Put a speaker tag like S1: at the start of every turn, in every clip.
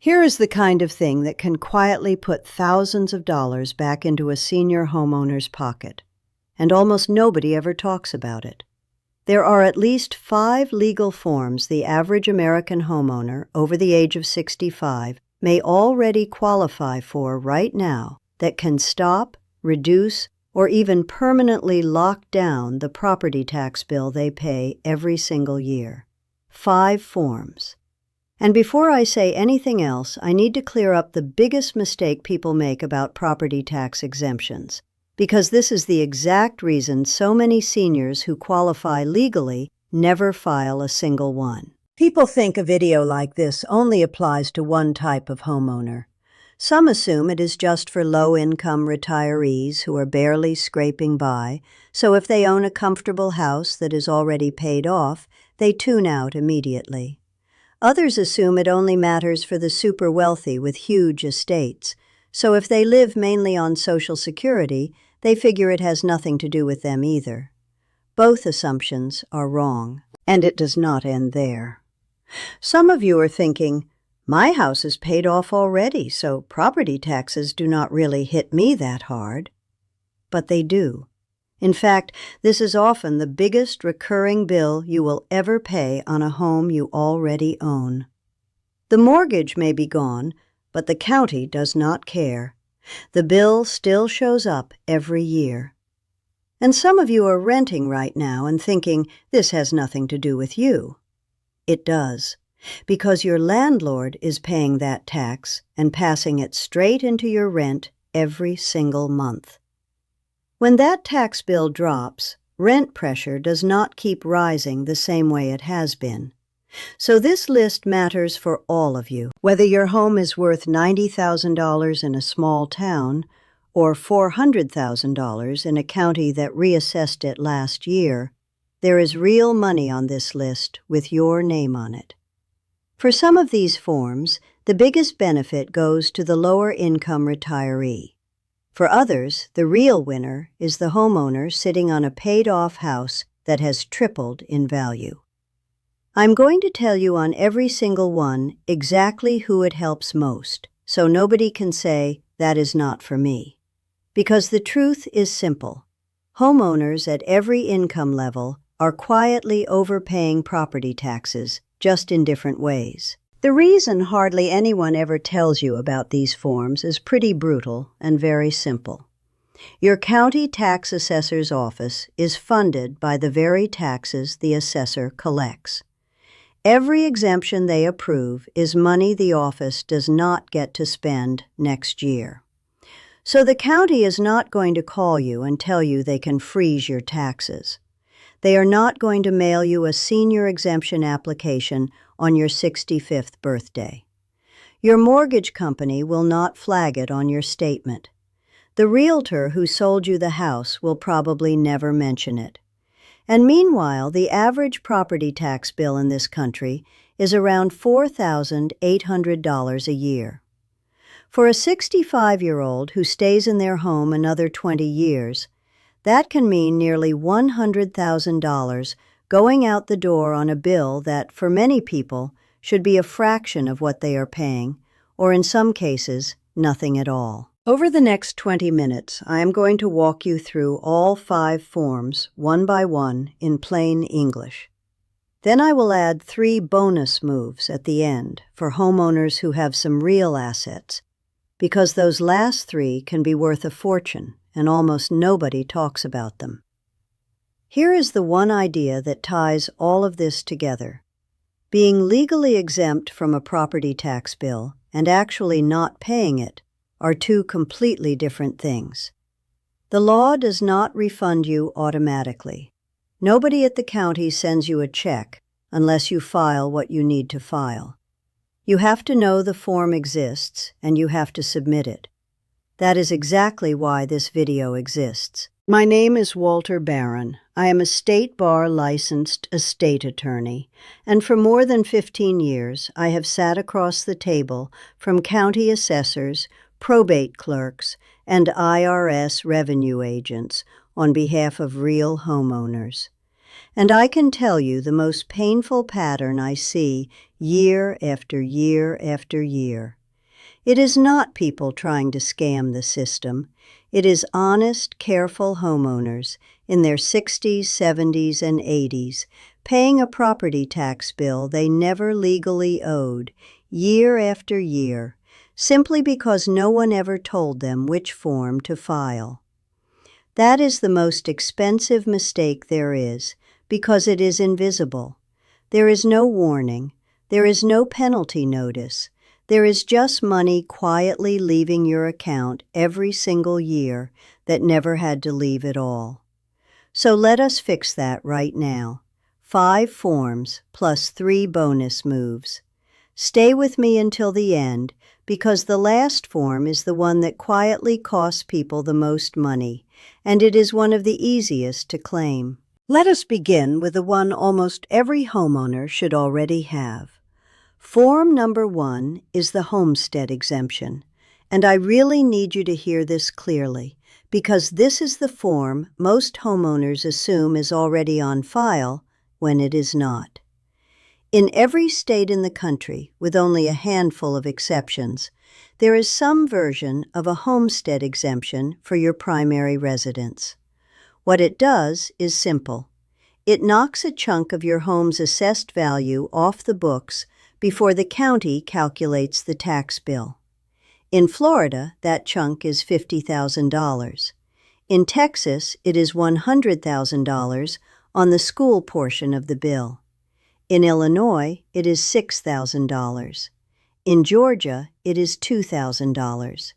S1: Here is the kind of thing that can quietly put thousands of dollars back into a senior homeowner's pocket, and almost nobody ever talks about it. There are at least 5 legal forms the average American homeowner over the age of 65 may already qualify for right now that can stop, reduce, or even permanently lock down the property tax bill they pay every single year. 5 forms. And before I say anything else, I need to clear up the biggest mistake people make about property tax exemptions, because this is the exact reason so many seniors who qualify legally never file a single one. People think a video like this only applies to one type of homeowner. Some assume it is just for low-income retirees who are barely scraping by, so if they own a comfortable house that is already paid off, they tune out immediately. Others assume it only matters for the super wealthy with huge estates, so if they live mainly on Social Security, they figure it has nothing to do with them either. Both assumptions are wrong, and it does not end there. Some of you are thinking, my house is paid off already, so property taxes do not really hit me that hard. But they do. In fact, this is often the biggest recurring bill you will ever pay on a home you already own. The mortgage may be gone, but the county does not care. The bill still shows up every year. And some of you are renting right now and thinking this has nothing to do with you. It does, because your landlord is paying that tax and passing it straight into your rent every single month. When that tax bill drops, rent pressure does not keep rising the same way it has been. So this list matters for all of you. Whether your home is worth $90,000 in a small town or $400,000 in a county that reassessed it last year, there is real money on this list with your name on it. For some of these forms, the biggest benefit goes to the lower-income retiree. For others, the real winner is the homeowner sitting on a paid-off house that has tripled in value. I'm going to tell you on every single one exactly who it helps most, so nobody can say, that is not for me. Because the truth is simple. Homeowners at every income level are quietly overpaying property taxes, just in different ways. The reason hardly anyone ever tells you about these forms is pretty brutal and very simple. Your county tax assessor's office is funded by the very taxes the assessor collects. Every exemption they approve is money the office does not get to spend next year. So the county is not going to call you and tell you they can freeze your taxes. They are not going to mail you a senior exemption application on your 65th birthday. Your mortgage company will not flag it on your statement. The realtor who sold you the house will probably never mention it. And meanwhile, the average property tax bill in this country is around $4,800 a year. For a 65-year-old who stays in their home another 20 years, that can mean nearly $100,000 going out the door on a bill that, for many people, should be a fraction of what they are paying, or in some cases, nothing at all. Over the next 20 minutes, I am going to walk you through all 5 forms, one by one, in plain English. Then I will add 3 bonus moves at the end for homeowners who have some real assets, because those last 3 can be worth a fortune, and almost nobody talks about them. Here is the one idea that ties all of this together. Being legally exempt from a property tax bill and actually not paying it are 2 completely different things. The law does not refund you automatically. Nobody at the county sends you a check unless you file what you need to file. You have to know the form exists, and you have to submit it. That is exactly why this video exists. My name is Walter Barron. I am a state bar licensed estate attorney, and for more than 15 years I have sat across the table from county assessors, probate clerks, and IRS revenue agents on behalf of real homeowners. And I can tell you the most painful pattern I see year after year after year. It is not people trying to scam the system. It is honest, careful homeowners in their 60s, 70s, and 80s paying a property tax bill they never legally owed, year after year, simply because no one ever told them which form to file. That is the most expensive mistake there is, because it is invisible. There is no warning. There is no penalty notice. There is just money quietly leaving your account every single year that never had to leave at all. So let us fix that right now. 5 forms plus 3 bonus moves. Stay with me until the end, because the last form is the one that quietly costs people the most money, and it is one of the easiest to claim. Let us begin with the one almost every homeowner should already have. Form number 1 is the Homestead Exemption, and I really need you to hear this clearly, because this is the form most homeowners assume is already on file when it is not. In every state in the country, with only a handful of exceptions, there is some version of a homestead exemption for your primary residence. What it does is simple. It knocks a chunk of your home's assessed value off the books before the county calculates the tax bill. In Florida, that chunk is $50,000. In Texas, it is $100,000 on the school portion of the bill. In Illinois, it is $6,000. In Georgia, it is $2,000.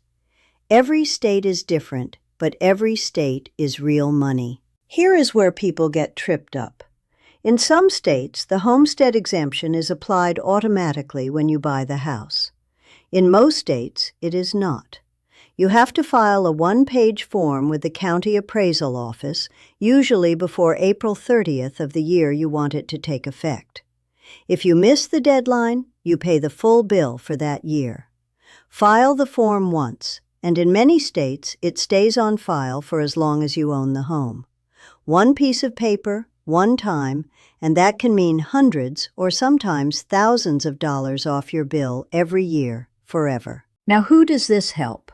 S1: Every state is different, but every state is real money. Here is where people get tripped up. In some states, the homestead exemption is applied automatically when you buy the house. In most states, it is not. You have to file a 1-page form with the county appraisal office, usually before April 30th of the year you want it to take effect. If you miss the deadline, you pay the full bill for that year. File the form once, and in many states, it stays on file for as long as you own the home. One piece of paper, one time, and that can mean hundreds or sometimes thousands of dollars off your bill every year, forever. Now, who does this help?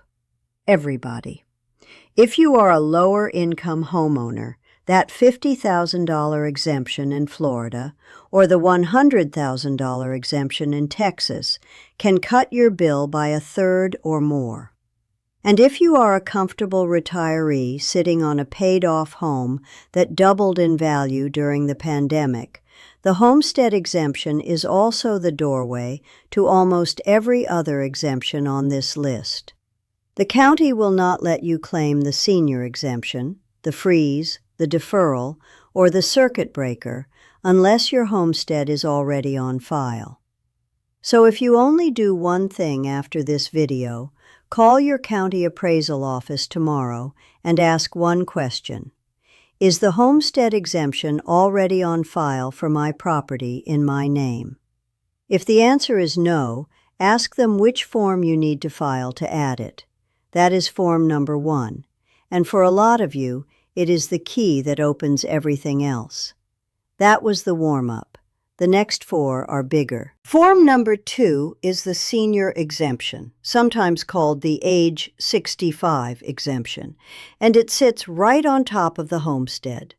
S1: Everybody. If you are a lower-income homeowner, that $50,000 exemption in Florida or the $100,000 exemption in Texas can cut your bill by a third or more. And if you are a comfortable retiree sitting on a paid-off home that doubled in value during the pandemic, the homestead exemption is also the doorway to almost every other exemption on this list. The county will not let you claim the senior exemption, the freeze, the deferral, or the circuit breaker unless your homestead is already on file. So if you only do one thing after this video, call your county appraisal office tomorrow and ask one question. Is the homestead exemption already on file for my property in my name? If the answer is no, ask them which form you need to file to add it. That is form number 1, and for a lot of you, it is the key that opens everything else. That was the warm-up. The next 4 are bigger. Form number 2 is the senior exemption, sometimes called the age 65 exemption, and it sits right on top of the homestead.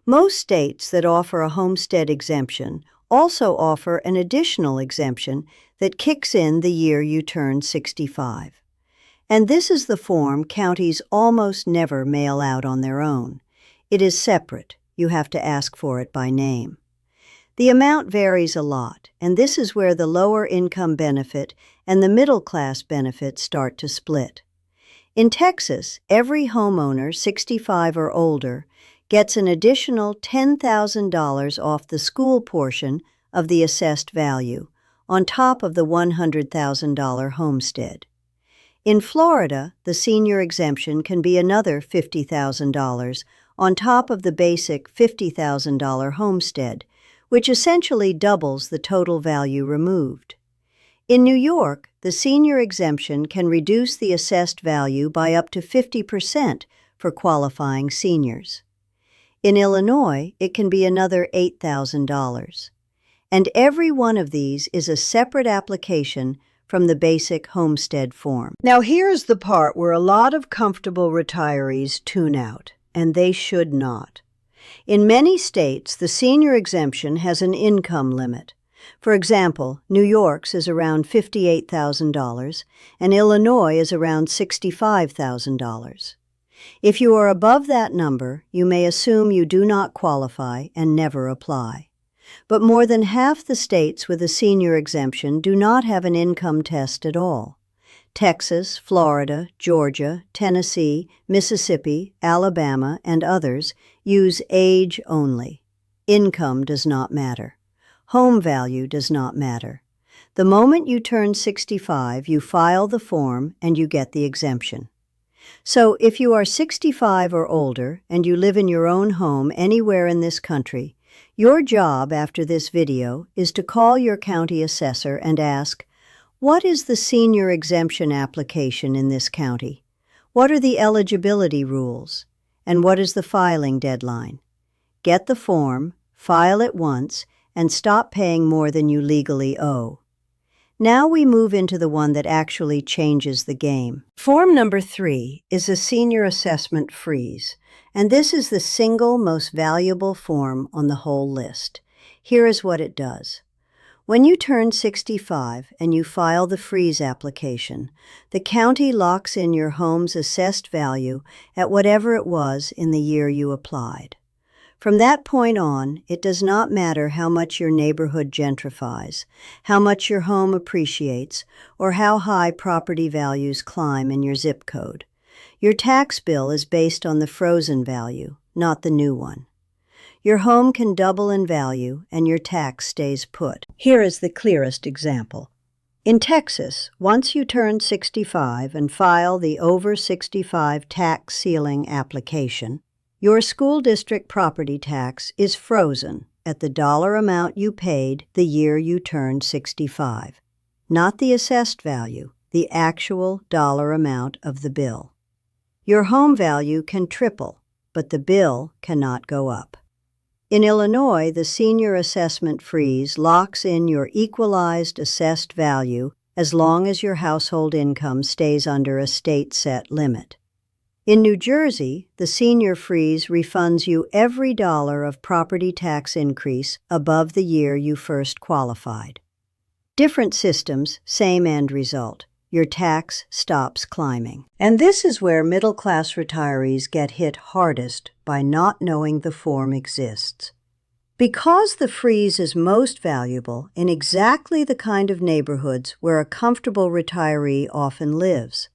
S1: Most states that offer a homestead exemption also offer an additional exemption that kicks in the year you turn 65. And this is the form counties almost never mail out on their own. It is separate. You have to ask for it by name. The amount varies a lot, and this is where the lower income benefit and the middle class benefit start to split. In Texas, every homeowner 65 or older gets an additional $10,000 off the school portion of the assessed value, on top of the $100,000 homestead. In Florida, the senior exemption can be another $50,000 on top of the basic $50,000 homestead, which essentially doubles the total value removed. In New York, the senior exemption can reduce the assessed value by up to 50% for qualifying seniors. In Illinois, it can be another $8,000. And every one of these is a separate application from the basic homestead form. Now here's the part where a lot of comfortable retirees tune out, and they should not. In many states, the senior exemption has an income limit. For example, New York's is around $58,000, and Illinois is around $65,000. If you are above that number, you may assume you do not qualify and never apply. But more than half the states with a senior exemption do not have an income test at all. Texas, Florida, Georgia, Tennessee, Mississippi, Alabama, and others use age only. Income does not matter. Home value does not matter. The moment you turn 65, you file the form and you get the exemption. So if you are 65 or older and you live in your own home anywhere in this country, your job after this video is to call your county assessor and ask, what is the senior exemption application in this county? What are the eligibility rules? And what is the filing deadline? Get the form, file it once, and stop paying more than you legally owe. Now we move into the one that actually changes the game. Form number 3 is a senior assessment freeze, and this is the single most valuable form on the whole list. Here is what it does. When you turn 65 and you file the freeze application, the county locks in your home's assessed value at whatever it was in the year you applied. From that point on, it does not matter how much your neighborhood gentrifies, how much your home appreciates, or how high property values climb in your zip code. Your tax bill is based on the frozen value, not the new one. Your home can double in value and your tax stays put. Here is the clearest example. In Texas, once you turn 65 and file the over 65 tax ceiling application, your school district property tax is frozen at the dollar amount you paid the year you turned 65, not the assessed value, the actual dollar amount of the bill. Your home value can triple, but the bill cannot go up. In Illinois, the senior assessment freeze locks in your equalized assessed value as long as your household income stays under a state-set limit. In New Jersey, the senior freeze refunds you every dollar of property tax increase above the year you first qualified. Different systems, same end result. Your tax stops climbing. And this is where middle-class retirees get hit hardest by not knowing the form exists. Because the freeze is most valuable in exactly the kind of neighborhoods where a comfortable retiree often lives.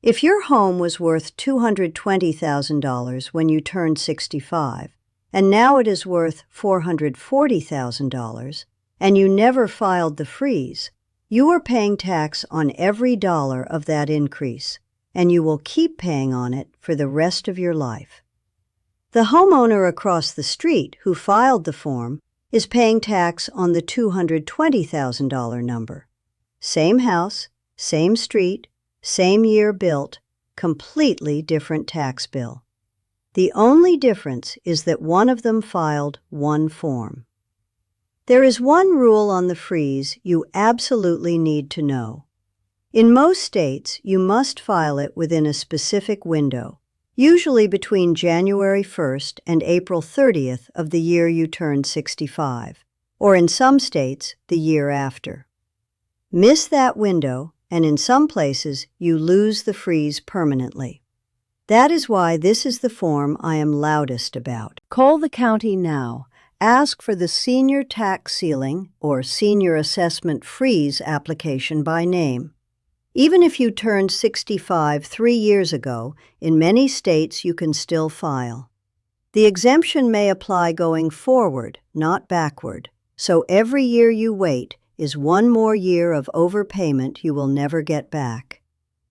S1: If your home was worth $220,000 when you turned 65, and now it is worth $440,000, and you never filed the freeze, you are paying tax on every dollar of that increase, and you will keep paying on it for the rest of your life. The homeowner across the street who filed the form is paying tax on the $220,000 number. Same house, same street, same year built, completely different tax bill. The only difference is that one of them filed one form. There is one rule on the freeze you absolutely need to know. In most states, you must file it within a specific window, usually between January 1st and April 30th of the year you turned 65, or in some states, the year after. Miss that window, and in some places, you lose the freeze permanently. That is why this is the form I am loudest about. Call the county now. Ask for the Senior Tax Ceiling or Senior Assessment Freeze application by name. Even if you turned 65 3 years ago, in many states you can still file. The exemption may apply going forward, not backward, so every year you wait is one more year of overpayment you will never get back.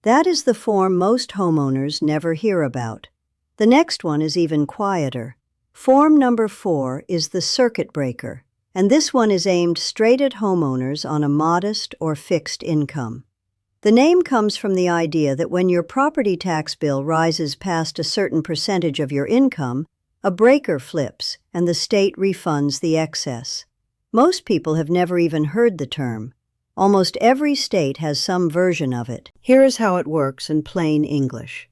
S1: That is the form most homeowners never hear about. The next one is even quieter. Form number 4 is the circuit breaker, and this one is aimed straight at homeowners on a modest or fixed income. The name comes from the idea that when your property tax bill rises past a certain percentage of your income, A breaker flips, and the state refunds the excess. Most people have never even heard the term. Almost every state has some version of it. Here is how it works in plain English.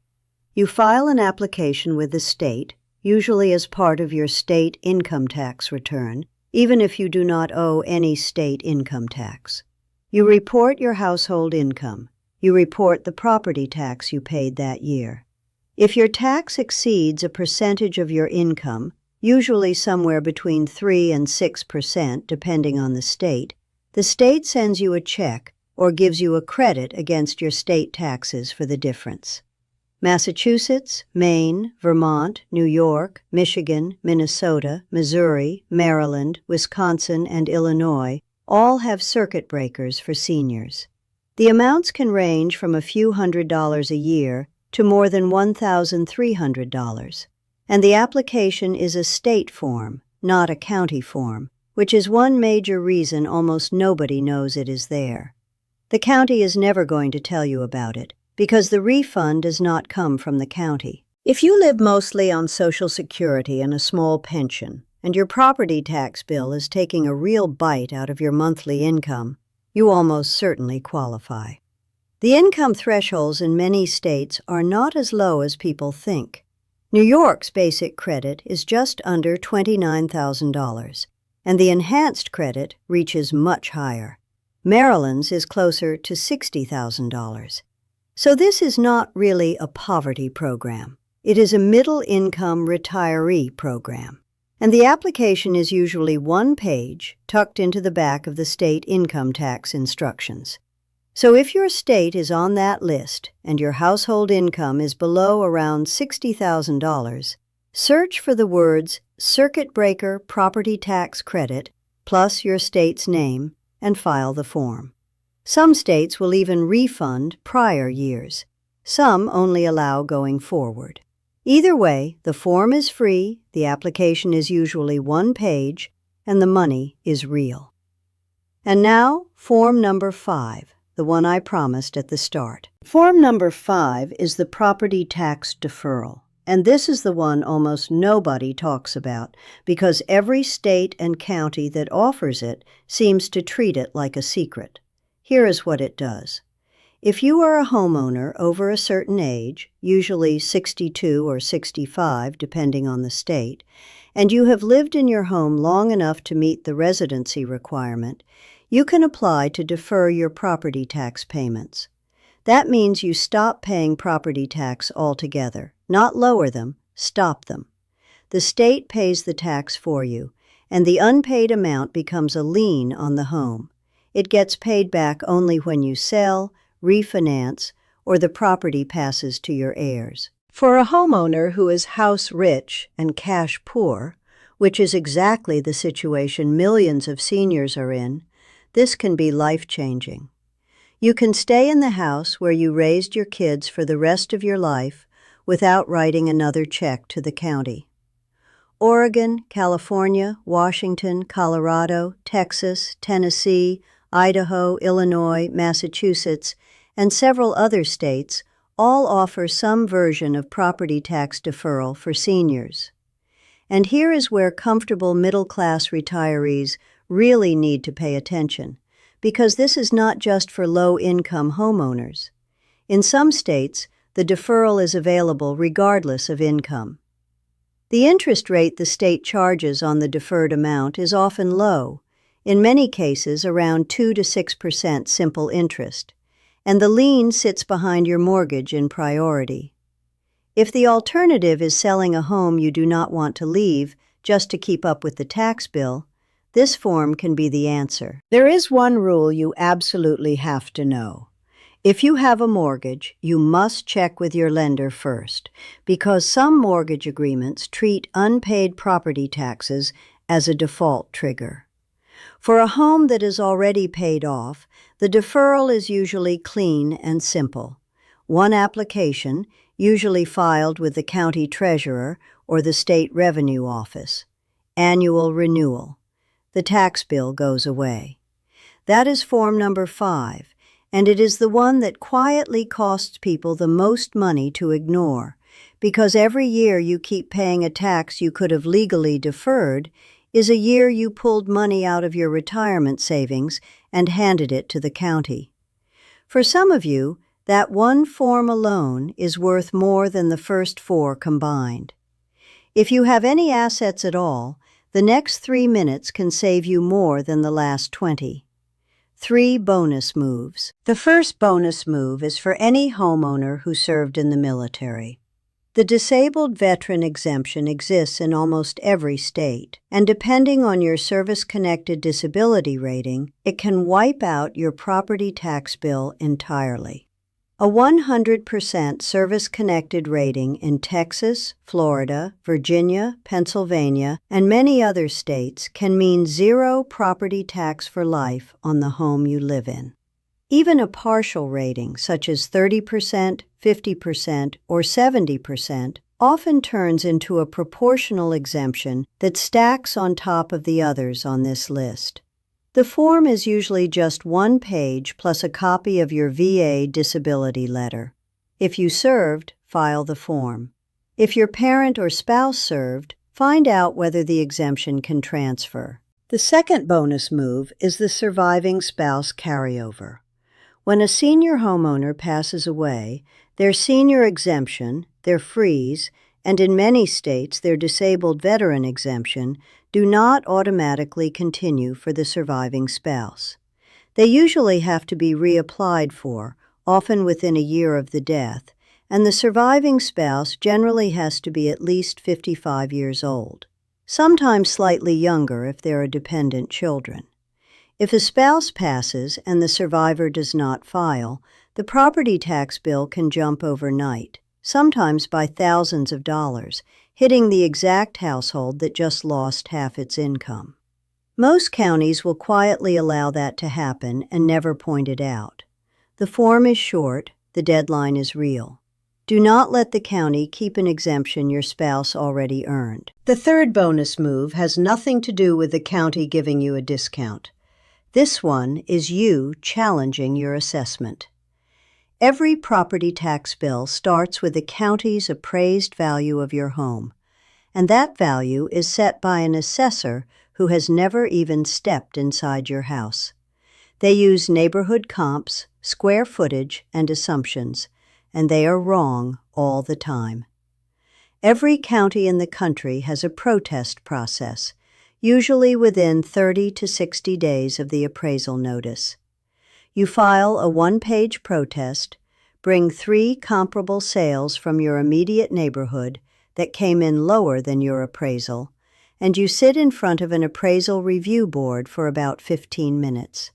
S1: You file an application with the state, usually as part of your state income tax return, even if you do not owe any state income tax. You report your household income. You report the property tax you paid that year. If your tax exceeds a percentage of your income, usually somewhere between 3 and 6% depending on the state sends you a check or gives you a credit against your state taxes for the difference. Massachusetts, Maine, Vermont, New York, Michigan, Minnesota, Missouri, Maryland, Wisconsin, and Illinois all have circuit breakers for seniors. The amounts can range from a few $100s a year to more than $1,300, and the application is a state form, not a county form, which is one major reason almost nobody knows it is there. The county is never going to tell you about it, because the refund does not come from the county. If you live mostly on Social Security and a small pension, and your property tax bill is taking a real bite out of your monthly income, you almost certainly qualify. The income thresholds in many states are not as low as people think. New York's basic credit is just under $29,000, and the enhanced credit reaches much higher. Maryland's is closer to $60,000. So this is not really a poverty program. It is a middle-income retiree program. And the application is usually one page tucked into the back of the state income tax instructions. So if your state is on that list and your household income is below around $60,000, search for the words Circuit Breaker Property Tax Credit plus your state's name and file the form. Some states will even refund prior years. Some only allow going forward. Either way, the form is free, the application is usually one page, and the money is real. And now, form number 5, the one I promised at the start. Form number 5 is the property tax deferral, and this is the one almost nobody talks about because every state and county that offers it seems to treat it like a secret. Here is what it does. If you are a homeowner over a certain age, usually 62 or 65 depending on the state, and you have lived in your home long enough to meet the residency requirement, you can apply to defer your property tax payments. That means you stop paying property tax altogether, not lower them, stop them. The state pays the tax for you, and the unpaid amount becomes a lien on the home. It gets paid back only when you sell, refinance, or the property passes to your heirs. For a homeowner who is house rich and cash poor, which is exactly the situation millions of seniors are in, this can be life-changing. You can stay in the house where you raised your kids for the rest of your life without writing another check to the county. Oregon, California, Washington, Colorado, Texas, Tennessee, Idaho, Illinois, Massachusetts, and several other states all offer some version of property tax deferral for seniors. And here is where comfortable middle-class retirees really need to pay attention, because this is not just for low-income homeowners. In some states, the deferral is available regardless of income. The interest rate the state charges on the deferred amount is often low, in many cases around 2 to 6% simple interest, and the lien sits behind your mortgage in priority. If the alternative is selling a home you do not want to leave just to keep up with the tax bill, this form can be the answer. There is one rule you absolutely have to know. If you have a mortgage, you must check with your lender first, because some mortgage agreements treat unpaid property taxes as a default trigger. For a home that is already paid off, the deferral is usually clean and simple. One application, usually filed with the county treasurer or the state revenue office. Annual renewal. The tax bill goes away. That is form number 5, and it is the one that quietly costs people the most money to ignore, because every year you keep paying a tax you could have legally deferred is a year you pulled money out of your retirement savings and handed it to the county. For some of you, that one form alone is worth more than the first 4 combined. If you have any assets at all, the next 3 minutes can save you more than the last 20. 3 bonus moves. The first bonus move is for any homeowner who served in the military. The disabled veteran exemption exists in almost every state, and depending on your service-connected disability rating, it can wipe out your property tax bill entirely. A 100% service-connected rating in Texas, Florida, Virginia, Pennsylvania, and many other states can mean 0 property tax for life on the home you live in. Even a partial rating, such as 30%, 50%, or 70%, often turns into a proportional exemption that stacks on top of the others on this list. The form is usually just 1 page plus a copy of your VA disability letter. If you served, file the form. If your parent or spouse served, find out whether the exemption can transfer. The second bonus move is the surviving spouse carryover. When a senior homeowner passes away, their senior exemption, their freeze, and in many states their disabled veteran exemption do not automatically continue for the surviving spouse. They usually have to be reapplied for, often within a year of the death, and the surviving spouse generally has to be at least 55 years old, sometimes slightly younger if there are dependent children. If a spouse passes and the survivor does not file, the property tax bill can jump overnight, sometimes by thousands of dollars, hitting the exact household that just lost half its income. Most counties will quietly allow that to happen and never point it out. The form is short, the deadline is real. Do not let the county keep an exemption your spouse already earned. The third bonus move has nothing to do with the county giving you a discount. This one is you challenging your assessment. Every property tax bill starts with the county's appraised value of your home, and that value is set by an assessor who has never even stepped inside your house. They use neighborhood comps, square footage, and assumptions, and they are wrong all the time. Every county in the country has a protest process, usually within 30 to 60 days of the appraisal notice. You file a 1-page protest, bring 3 comparable sales from your immediate neighborhood that came in lower than your appraisal, and you sit in front of an appraisal review board for about 15 minutes.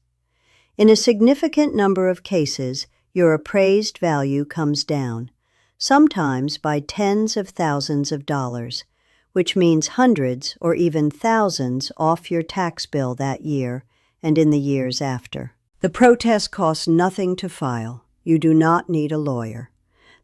S1: In a significant number of cases, your appraised value comes down, sometimes by tens of thousands of dollars, which means hundreds or even thousands off your tax bill that year and in the years after. The protest costs nothing to file. You do not need a lawyer.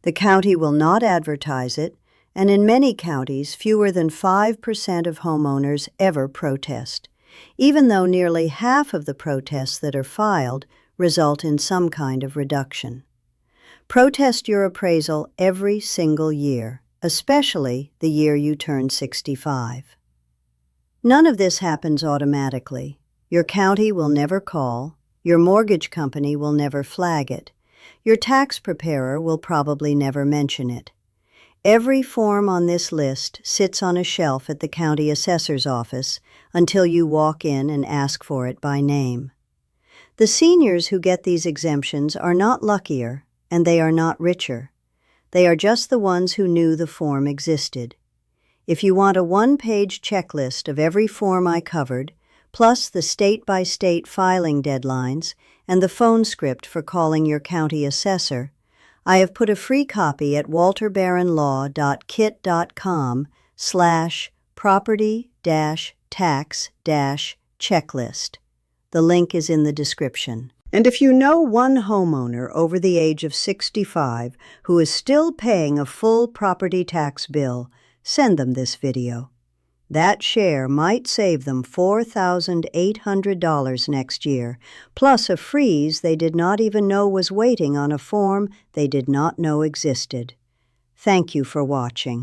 S1: The county will not advertise it, and in many counties, fewer than 5% of homeowners ever protest, even though nearly half of the protests that are filed result in some kind of reduction. Protest your appraisal every single year, especially the year you turn 65. None of this happens automatically. Your county will never call. Your mortgage company will never flag it. Your tax preparer will probably never mention it. Every form on this list sits on a shelf at the county assessor's office until you walk in and ask for it by name. The seniors who get these exemptions are not luckier, and they are not richer. They are just the ones who knew the form existed. If you want a 1-page checklist of every form I covered, plus the state-by-state filing deadlines and the phone script for calling your county assessor, I have put a free copy at walterbaronlaw.kit.com/property-tax-checklist. The link is in the description. And if you know one homeowner over the age of 65 who is still paying a full property tax bill, send them this video. That share might save them $4,800 next year, plus a freeze they did not even know was waiting on a form they did not know existed. Thank you for watching.